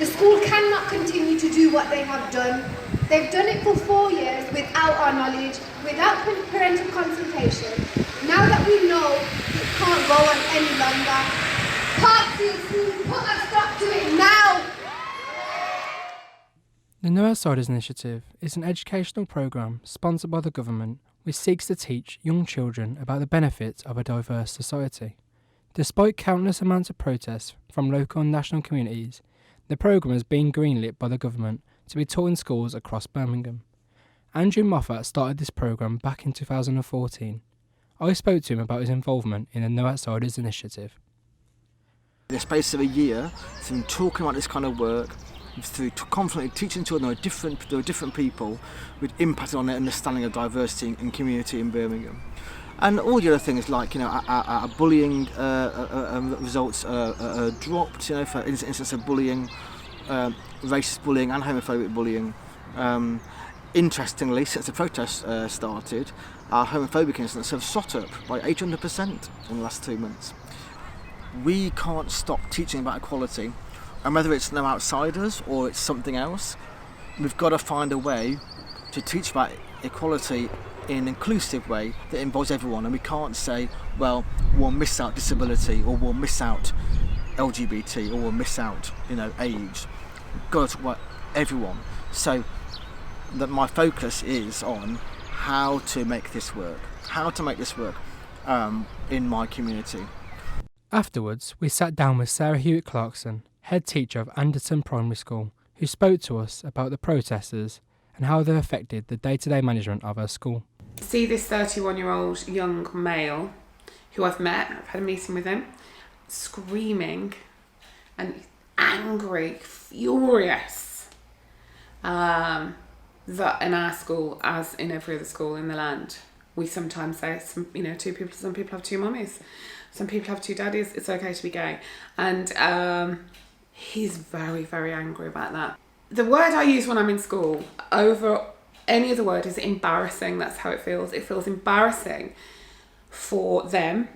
The school cannot continue to do what they have done. They've done it for 4 years without our knowledge, without parental consultation. Now that we know it can't go on any longer, Parkfield, put a stop to it now! The No Outsiders Initiative is an educational programme sponsored by the government which seeks to teach young children about the benefits of a diverse society. Despite countless amounts of protests from local and national communities, the programme has been greenlit by the government to be taught in schools across Birmingham. Andrew Moffat started this programme back in 2014. I spoke to him about his involvement in the No Outsiders Initiative. In the space of a year, through talking about this kind of work, through confidently teaching children there are different people with impact on their understanding of diversity and community in Birmingham. And all the other things like, our bullying results dropped, for instance of bullying, racist bullying and homophobic bullying. Interestingly, since the protests started, our homophobic incidents have shot up by 800% in the last 2 months. We can't stop teaching about equality, and whether it's No Outsiders or it's something else, we've got to find a way to teach about equality in an inclusive way that involves everyone. And we can't say, well, we'll miss out disability, or we'll miss out LGBT, or we'll miss out, age. We've got to talk about everyone. So that my focus is on how to make this work in my community. Afterwards, we sat down with Sarah Hewitt-Clarkson, head teacher of Anderton Primary School, who spoke to us about the protesters and how they've affected the day-to-day management of her school. See this 31-year-old young male who I've had a meeting with him, screaming and angry, furious, that in our school, as in every other school in the land, we sometimes say, some people have two mummies, some people have two daddies, it's okay to be gay. And he's very, very angry about that. The word I use when I'm in school over any other word is embarrassing. That's how it feels. It feels embarrassing for them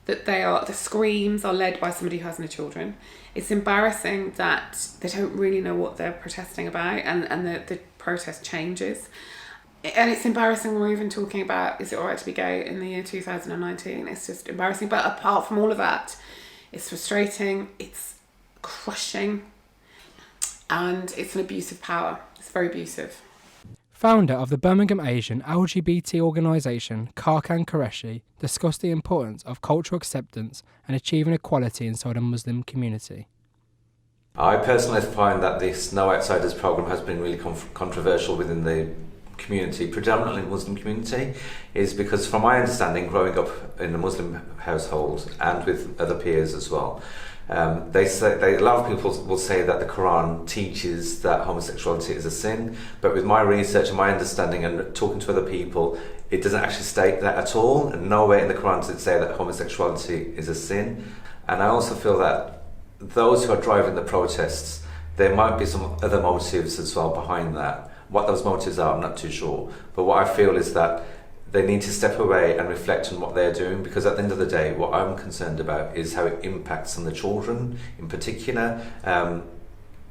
that the screams are led by somebody who has no children. It's embarrassing that they don't really know what they're protesting about, and the protest changes. And it's embarrassing we're even talking about, is it alright to be gay in the year 2019? It's just embarrassing. But apart from all of that, it's frustrating, it's crushing, and it's an abuse of power. It's very abusive. Founder of the Birmingham Asian LGBT organisation, Karkan Qureshi, discussed the importance of cultural acceptance and achieving equality inside a Muslim community. I personally find that this No Outsiders programme has been really controversial within the community, predominantly Muslim community, is because from my understanding, growing up in a Muslim household and with other peers as well, a lot of people will say that the Quran teaches that homosexuality is a sin, but with my research and my understanding and talking to other people, it doesn't actually state that at all, and nowhere in the Quran does it say that homosexuality is a sin. And I also feel that those who are driving the protests, there might be some other motives as well behind that. What those motives are, I'm not too sure, but what I feel is that they need to step away and reflect on what they're doing, because at the end of the day, what I'm concerned about is how it impacts on the children in particular.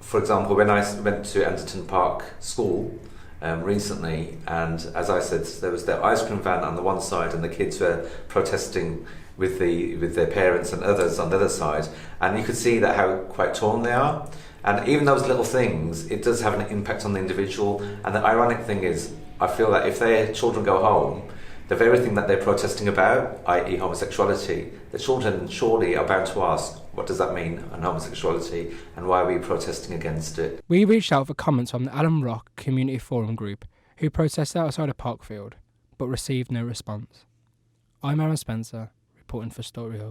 For example, when I went to Anderton Park School recently, and as I said, there was their ice cream van on the one side and the kids were protesting with their parents and others on the other side, and you could see that how quite torn they are. And even those little things, it does have an impact on the individual. And the ironic thing is, I feel that if their children go home, the very thing that they're protesting about, i.e. homosexuality, the children surely are bound to ask, what does that mean on homosexuality, and why are we protesting against it? We reached out for comments from the Alum Rock Community Forum group, who protested outside of Parkfield, but received no response. I'm Aaron Spencer, reporting for Story Hub.